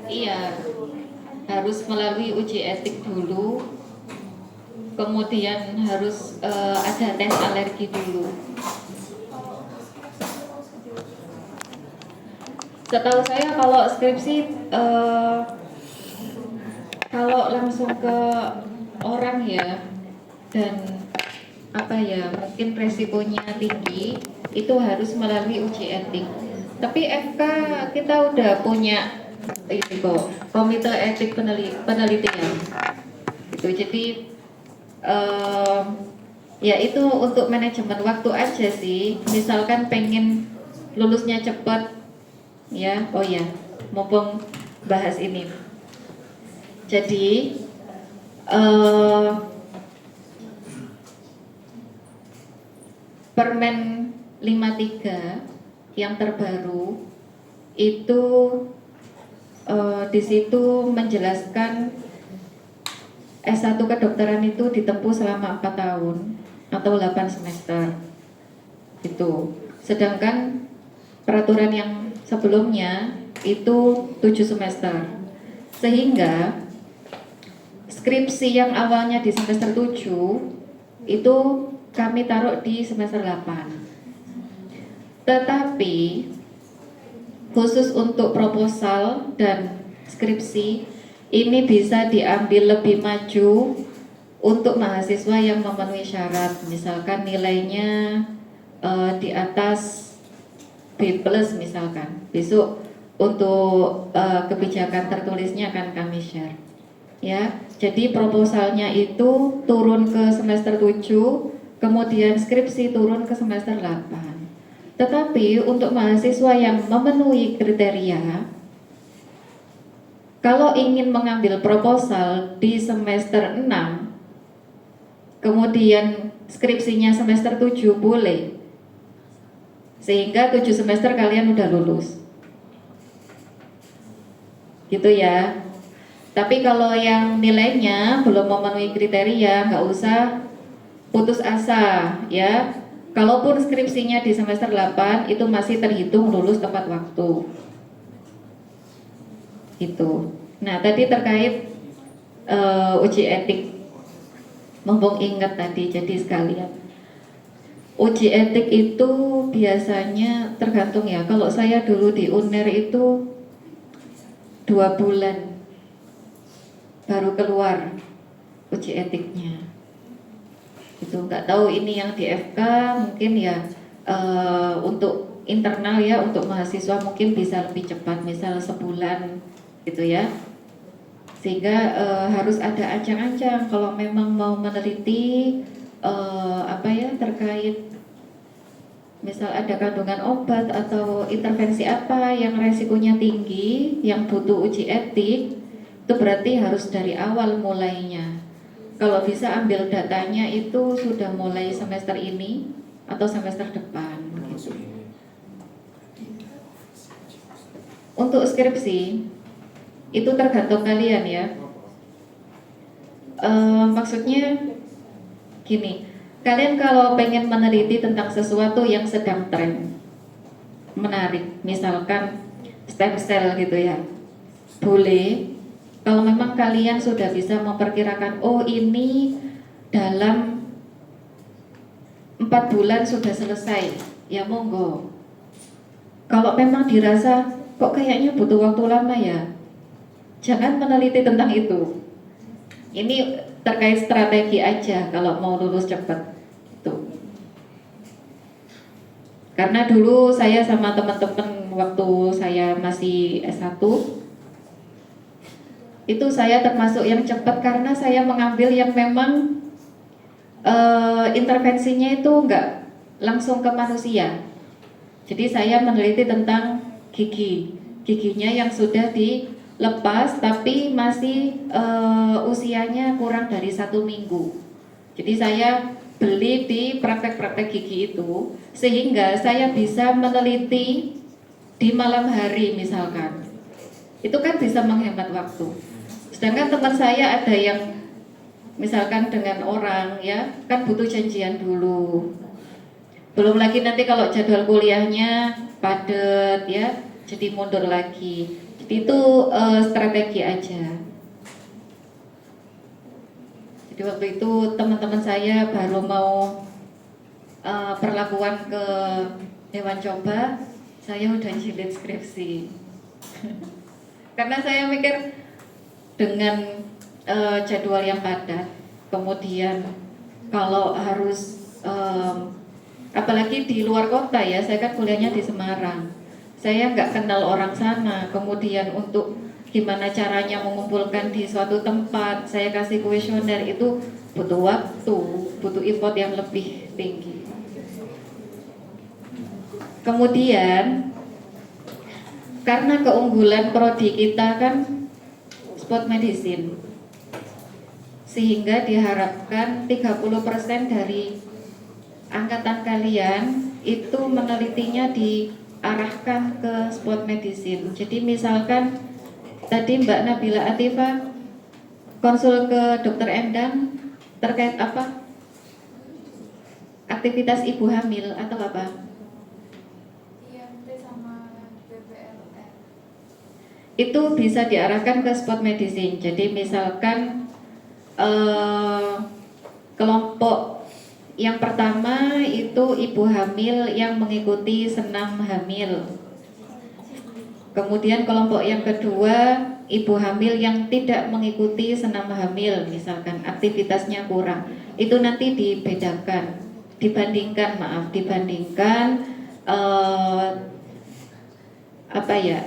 Iya, harus melalui uji etik dulu, kemudian harus ada tes alergi dulu. Setahu saya kalau skripsi kalau langsung ke orang ya, dan apa ya, mungkin resikonya tinggi, itu harus melalui uji etik. Tapi FK kita udah punya ini kok, komite etik penelitian itu. Jadi ya itu untuk manajemen waktu aja sih. Misalkan pengen lulusnya cepat ya, oh ya, mumpung bahas ini. Jadi Permen 53 yang terbaru itu di situ menjelaskan S1 kedokteran itu ditempuh selama 4 tahun atau 8 semester itu. Sedangkan peraturan yang sebelumnya itu 7 semester. Sehingga skripsi yang awalnya di semester 7 itu kami taruh di semester 8. Tetapi khusus untuk proposal dan skripsi ini bisa diambil lebih maju untuk mahasiswa yang memenuhi syarat, misalkan nilainya di atas B+ misalkan. Besok untuk kebijakan tertulisnya akan kami share. Ya, jadi proposalnya itu turun ke semester 7, kemudian skripsi turun ke semester 8. Tetapi untuk mahasiswa yang memenuhi kriteria, kalau ingin mengambil proposal di semester 6, kemudian skripsinya semester 7 boleh. Sehingga 7 semester kalian udah lulus. Gitu ya. Tapi kalau yang nilainya belum memenuhi kriteria, nggak usah putus asa ya. Kalaupun skripsinya di semester 8 itu masih terhitung lulus tepat waktu. Gitu. Nah, tadi terkait uji etik. Mumpung ingat tadi, jadi sekalian. Uji etik itu biasanya tergantung ya. Kalau saya dulu di UNER itu 2 bulan baru keluar uji etiknya. Itu nggak tahu ini yang di FK mungkin ya untuk internal ya, untuk mahasiswa mungkin bisa lebih cepat, misal sebulan gitu ya. Sehingga harus ada ancang-ancang kalau memang mau meneliti apa ya, terkait misal ada kandungan obat atau intervensi apa yang resikonya tinggi, yang butuh uji etik, itu berarti harus dari awal mulainya. Kalau bisa ambil datanya itu sudah mulai semester ini atau semester depan gitu. Untuk skripsi Itu tergantung kalian ya. Maksudnya gini, kalian kalau pengen meneliti tentang sesuatu yang sedang tren, menarik, misalkan stem cell gitu ya, boleh. Kalau memang kalian sudah bisa memperkirakan, oh ini dalam 4 bulan sudah selesai, ya monggo. Kalau memang dirasa kok kayaknya butuh waktu lama ya, jangan meneliti tentang itu. Ini terkait strategi aja kalau mau lulus cepat. Tuh. Karena dulu saya sama teman-teman waktu saya masih S1, itu saya termasuk yang cepat karena saya mengambil yang memang intervensinya itu enggak langsung ke manusia. Jadi saya meneliti tentang giginya yang sudah dilepas tapi masih usianya kurang dari 1 minggu. Jadi saya beli di praktek-praktek gigi itu sehingga saya bisa meneliti di malam hari misalkan. Itu kan bisa menghemat waktu. Sedangkan teman saya ada yang misalkan dengan orang ya kan butuh janjian dulu. Belum lagi nanti kalau jadwal kuliahnya padat ya, jadi mundur lagi. Jadi itu strategi aja. Jadi waktu itu teman-teman saya baru mau perlakuan ke hewan coba, saya udah jilid skripsi. Karena saya mikir dengan jadwal yang padat, kemudian kalau harus apalagi di luar kota ya, saya kan kuliahnya di Semarang, saya nggak kenal orang sana, kemudian untuk gimana caranya mengumpulkan di suatu tempat, saya kasih kuesioner itu butuh waktu, butuh effort yang lebih tinggi. Kemudian karena keunggulan prodi kita kan sport medicine, sehingga diharapkan 30% dari angkatan kalian itu menelitinya diarahkan ke sport medicine. Jadi misalkan tadi Mbak Nabila Atifah konsul ke Dokter Endang terkait apa? Aktivitas ibu hamil atau apa? IMT sama BPLN. Itu bisa diarahkan ke sport medicine. Jadi misalkan kelompok yang pertama itu ibu hamil yang mengikuti senam hamil. Kemudian kelompok yang kedua ibu hamil yang tidak mengikuti senam hamil, misalkan aktivitasnya kurang. Itu nanti dibandingkan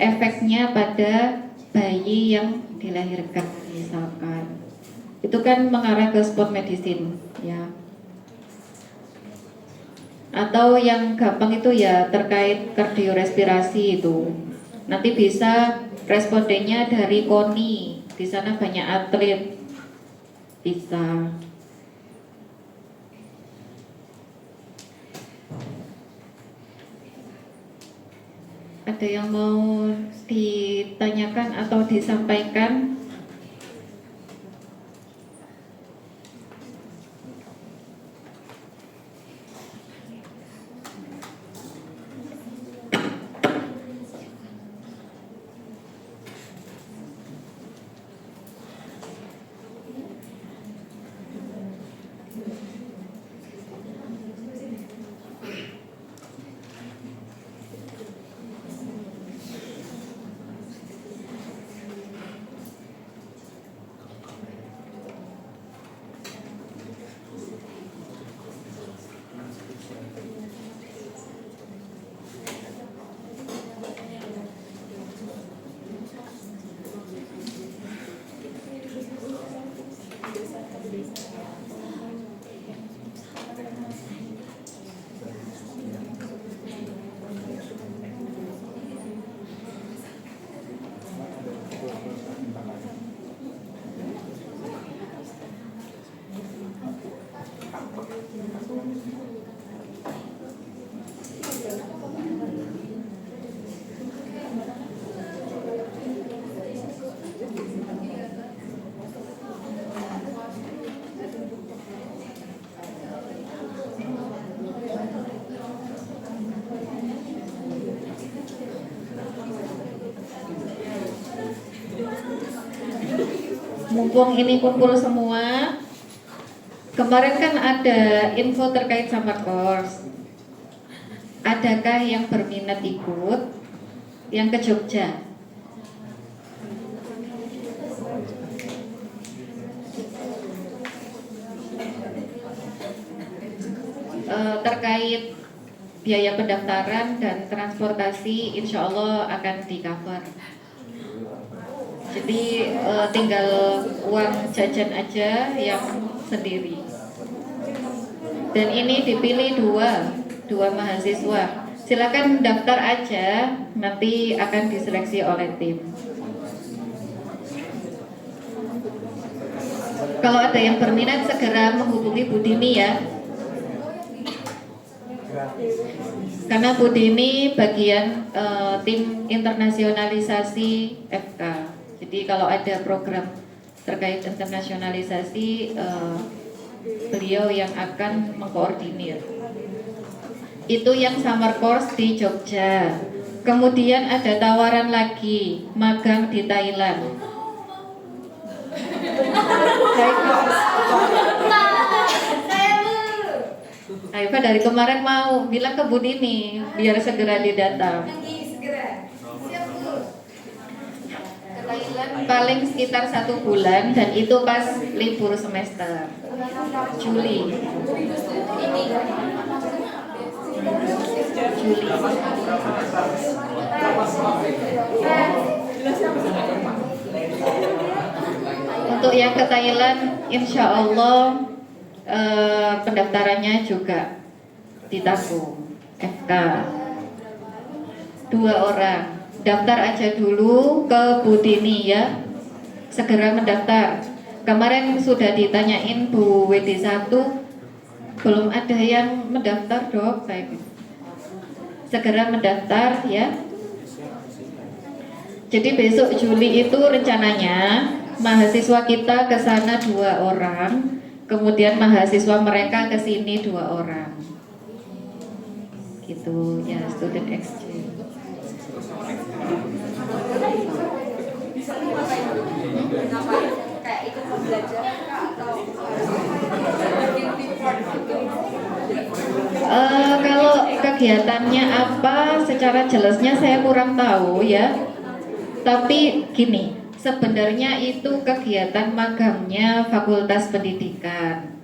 efeknya pada bayi yang dilahirkan misalkan. Itu kan mengarah ke sport medicine ya. Atau yang gampang itu ya terkait kardiorespirasi itu. Nanti bisa respondennya dari KONI. Di sana banyak atlet. Bisa. Ada yang mau ditanyakan atau disampaikan? mumpung ini kumpul semua, kemarin kan ada info terkait summer course. Adakah yang berminat ikut yang ke Jogja? Terkait biaya pendaftaran dan transportasi insya Allah akan di cover. Jadi tinggal uang jajan aja yang sendiri. Dan ini dipilih dua mahasiswa. Silakan daftar aja, nanti akan diseleksi oleh tim. Kalau ada yang berminat segera menghubungi Bu Dini ya. Karena Bu Dini bagian tim internasionalisasi FK. Jadi kalau ada program terkait internasionalisasi, beliau yang akan mengkoordinir. Itu yang summer course di Jogja. Kemudian ada tawaran lagi, magang di Thailand. Aifa dari kemarin mau bilang ke Bu Dini biar segera didatang. Paling sekitar 1 bulan dan itu pas libur semester Juli. Untuk yang ke Thailand, insya Allah pendaftarannya juga ditanggung FK. 2 orang. Daftar aja dulu ke Bu Dini ya. Segera mendaftar. Kemarin sudah ditanyain Bu WD1, belum ada yang mendaftar dok. Saya segera mendaftar ya. Jadi besok Juli itu rencananya mahasiswa kita ke sana 2 orang, kemudian mahasiswa mereka ke sini 2 orang. Gitu ya, student exchange. Kayak ikut pembelajaran atau kalau kegiatannya apa secara jelasnya saya kurang tahu ya. Tapi gini, sebenarnya itu kegiatan magangnya Fakultas Pendidikan.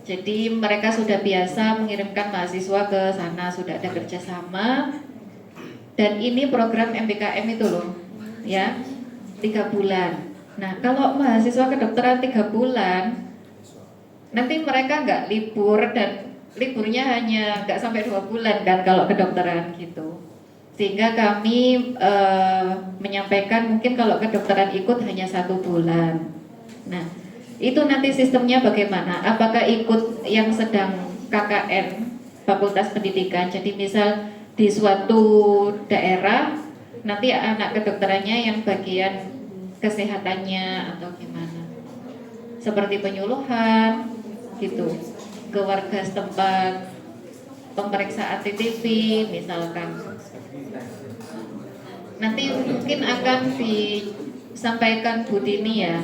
Jadi mereka sudah biasa mengirimkan mahasiswa ke sana, sudah ada kerjasama. Dan ini program MBKM itu loh, ya, 3 bulan. Nah kalau mahasiswa kedokteran 3 bulan, nanti mereka nggak libur dan liburnya hanya nggak sampai 2 bulan kan kalau kedokteran gitu. Sehingga kami menyampaikan mungkin kalau kedokteran ikut hanya 1 bulan. Nah itu nanti sistemnya bagaimana? Apakah ikut yang sedang KKN Fakultas Pendidikan? Jadi misal di suatu daerah nanti anak kedokterannya yang bagian kesehatannya atau gimana? Seperti penyuluhan gitu ke warga setempat, pemeriksaan TTV misalkan. Nanti mungkin akan disampaikan Bu Dini ya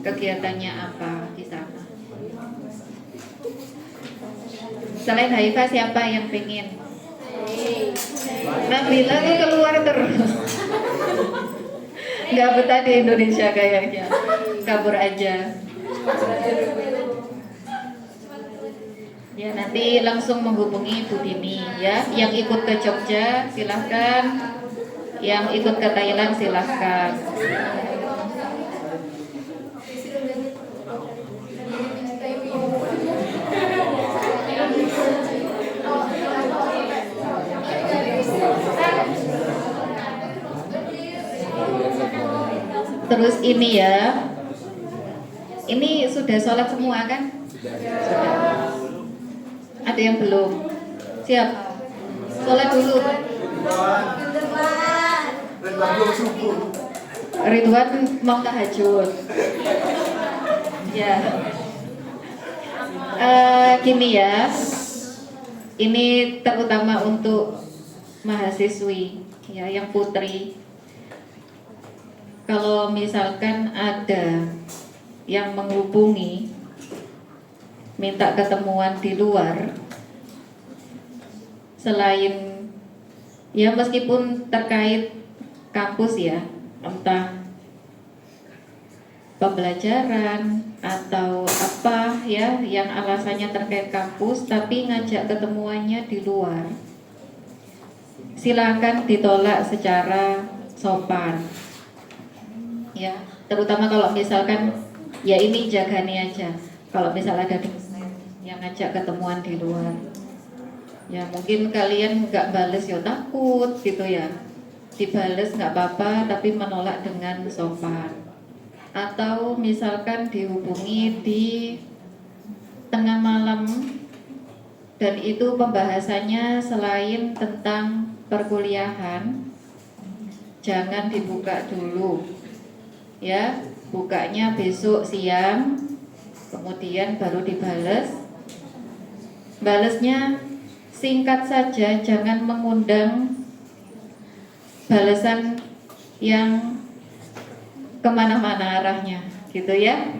kegiatannya apa di sana. Selain Haifa siapa yang pengen? Nabila tuh keluar terus. Nggak betah di Indonesia kayaknya. Kabur aja. Ya nanti langsung menghubungi Bu Dini ya. Yang ikut ke Jogja silahkan. Yang ikut ke Thailand silahkan. Terus ini ya, ini sudah sholat semua kan? Sudah. Ada yang belum? Siap? Sholat dulu. Ridwan mau tahajud. Ya. Gini ya. Ini terutama untuk mahasiswi ya yang putri. kalau misalkan ada yang menghubungi minta ketemuan di luar, selain ya meskipun terkait kampus ya, entah pembelajaran atau apa ya yang alasannya terkait kampus, tapi ngajak ketemuannya di luar, silakan ditolak secara sopan ya, terutama kalau misalkan ya ini jagani aja. Kalau misal ada dosen yang ngajak ketemuan di luar, ya mungkin kalian nggak bales ya takut gitu ya, dibales nggak apa-apa tapi menolak dengan sopan. Atau misalkan dihubungi di tengah malam dan itu pembahasannya selain tentang perkuliahan, jangan dibuka dulu ya, bukanya besok siang kemudian baru dibales. Balesnya singkat saja, jangan mengundang balasan yang kemana-mana arahnya gitu ya.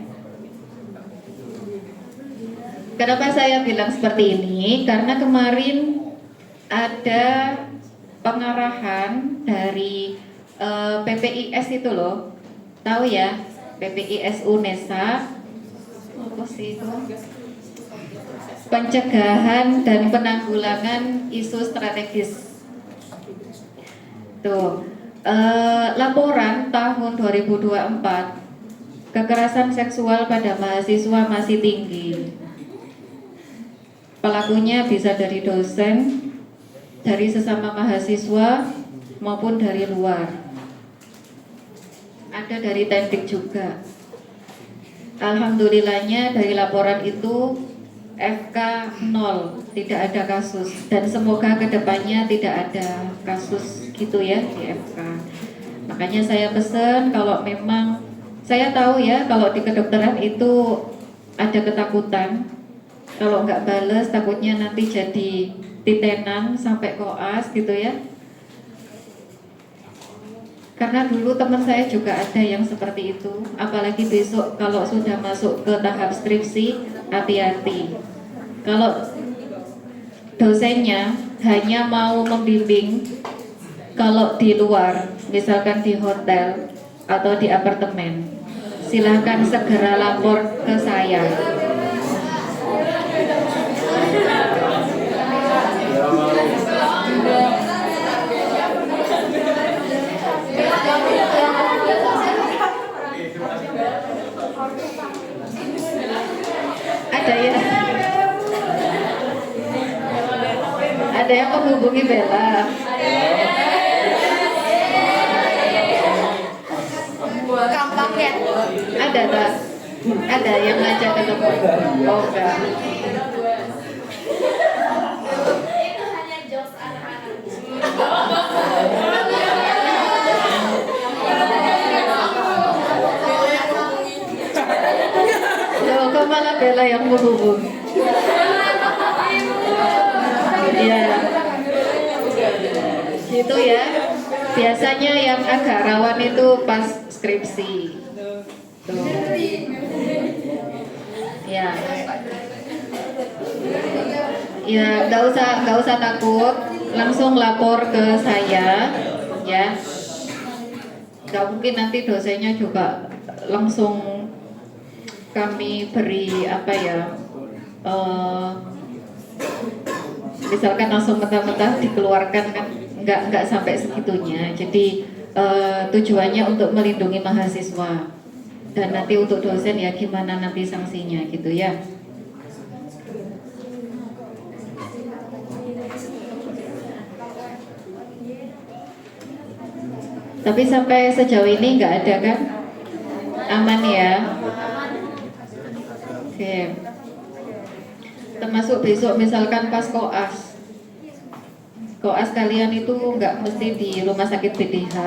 Kenapa saya bilang seperti ini? Karena kemarin ada pengarahan dari PPIS itu loh, tahu ya, PPIS UNESA, apa sih itu? Pencegahan dan penanggulangan isu strategis. Tuh, laporan tahun 2024 kekerasan seksual pada mahasiswa masih tinggi. Pelakunya bisa dari dosen, dari sesama mahasiswa maupun dari luar. Ada dari Tendik juga. Alhamdulillahnya dari laporan itu FK 0, tidak ada kasus, dan semoga kedepannya tidak ada kasus gitu ya di FK. Makanya saya pesan, kalau memang saya tahu ya kalau di kedokteran itu ada ketakutan, kalau nggak bales takutnya nanti jadi titenan sampai koas gitu ya. Karena dulu teman saya juga ada yang seperti itu. Apalagi besok kalau sudah masuk ke tahap skripsi, hati-hati. Kalau dosennya hanya mau membimbing kalau di luar, misalkan di hotel atau di apartemen, silahkan segera lapor ke saya. Ada yang menghubungi Bella. Kampaknya Ada tak? Ada yang ngajak ketemu? Oh enggak. Itu hanya jokes anak-anak. Loh, kok malah Bella yang menghubungi? Iya. Gitu ya. Biasanya yang agak rawan itu pas skripsi. Tuh. Ya. Ya, nggak usah takut, langsung lapor ke saya, ya. Nggak mungkin nanti dosennya juga langsung kami beri apa ya, misalkan langsung mentah-mentah dikeluarkan kan, nggak sampai segitunya. Jadi tujuannya untuk melindungi mahasiswa dan nanti untuk dosen ya gimana nanti sanksinya gitu ya. Tapi sampai sejauh ini nggak ada kan? Aman ya? Oke. Termasuk besok misalkan pas koas. Koas kalian itu nggak mesti di rumah sakit BDH,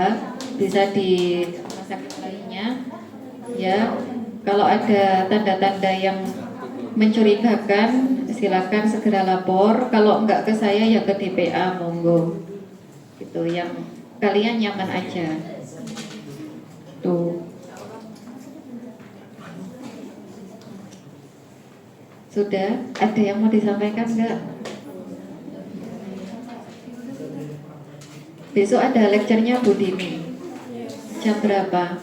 bisa di rumah sakit lainnya. Ya, kalau ada tanda-tanda yang mencurigakan, silakan segera lapor. Kalau nggak ke saya ya ke DPA, monggo. Gitu, yang kalian nyaman aja. Tuh. Sudah, ada yang mau disampaikan enggak? Besok ada lecture-nya Bu Dini. Jam berapa?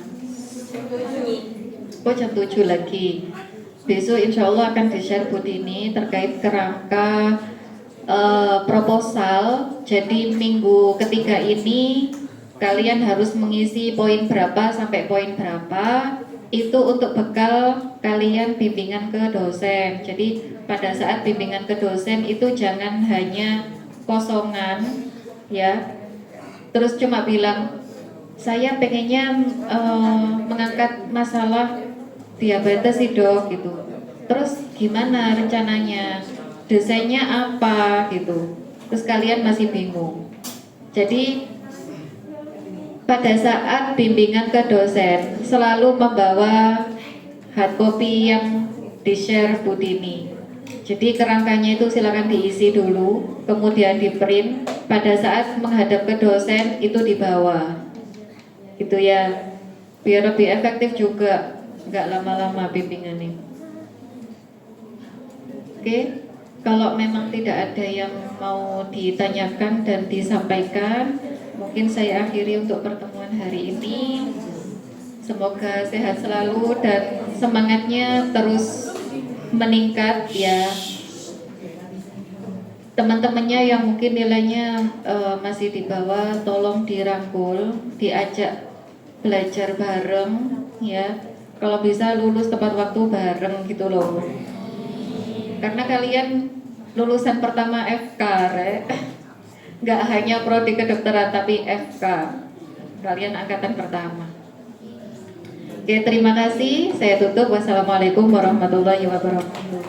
Oh, jam 7 lagi. Besok insya Allah akan di-share Bu Dini terkait kerangka proposal. Jadi minggu ketiga ini kalian harus mengisi poin berapa sampai poin berapa. Itu untuk bekal kalian bimbingan ke dosen. Jadi pada saat bimbingan ke dosen itu jangan hanya kosongan ya. Terus cuma bilang saya pengennya mengangkat masalah diabetes sih dok gitu. Terus gimana rencananya? Desainnya apa gitu. Terus kalian masih bingung. Jadi pada saat bimbingan ke dosen selalu membawa hard copy yang di-share Bu Dini. Jadi kerangkanya itu silakan diisi dulu, kemudian di print. Pada saat menghadap ke dosen itu dibawa, gitu ya, biar lebih efektif juga, nggak lama-lama bimbingannya. Oke, kalau memang tidak ada yang mau ditanyakan dan disampaikan, mungkin saya akhiri untuk pertemuan hari ini. Semoga sehat selalu dan semangatnya terus meningkat ya. Teman-temannya yang mungkin nilainya masih di bawah, tolong dirangkul, diajak belajar bareng ya. Kalau bisa lulus tepat waktu bareng gitu loh. Karena kalian lulusan pertama FK, nggak hanya prodi kedokteran tapi FK. Kalian angkatan pertama. Oke, terima kasih. Saya tutup. Wassalamualaikum warahmatullahi wabarakatuh.